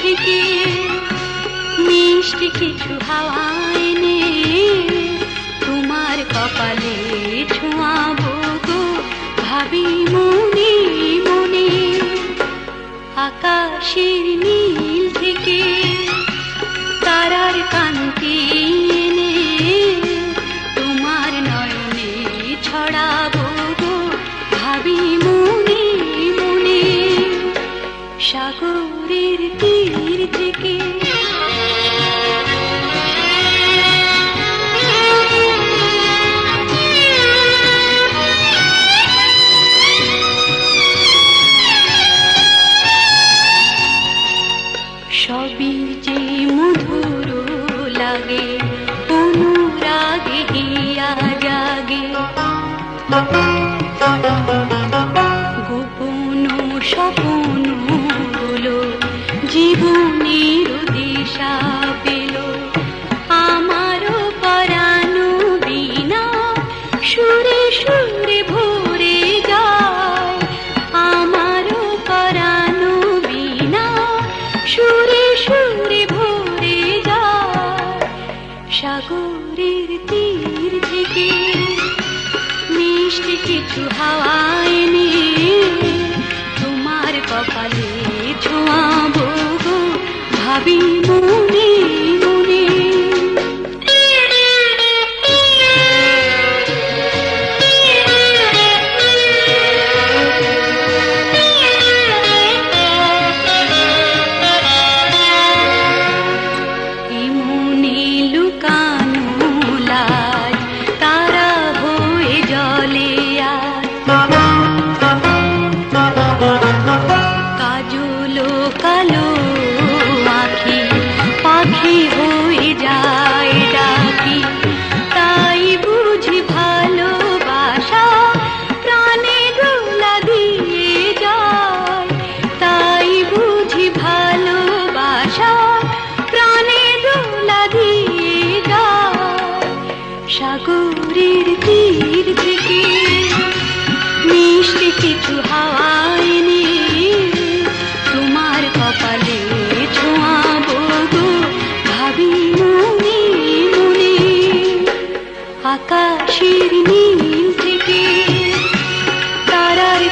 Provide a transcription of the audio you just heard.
থেকে মিষ্টি কিছু হাওয়া এনে তোমার কপালে ছোঁয়াবো গো, ভাবি মনে মনে। আকাশের নীল থেকে তারার কান্তি এনে তোমার নয়নে ছড়াবো গো, ভাবি মনে মনে। সাগরের তীর থেকে সবই যে মধুর লাগে, অনুরাগে হিয়া জাগে। গোপন স্বপ্ন গুলো জীবনের দিশা পেল। আমারও পরানো বিনা সুরে সুরে ভরে যায়। আমারও পরানো বিনা সুরে সুরে ভরে যায়। সাগরের তীর থেকে মিষ্টি কিছু হাওয়া এনে তোমার কপালে ছোঁয়াবো গো, ভাবি মনে মনে। এমনি লুকানো লাজ তারা হয়ে জলে আজ। কাজল কালো আঁখি পাখি হয়ে যায় ডাকি। তাই বুঝি ভালোবাসা প্রাণে দোলা দিয়ে যায়। তাই বুঝি ভালোবাসা প্রাণে দোলা দিয়ে যায়। সাগরের তীর থেকে মিষ্টি কিছু হাওয়া এনে তোমার কপালে ছোঁয়াবো গো, ভাবি মনে মনে। আকাশের নীল থেকে তারার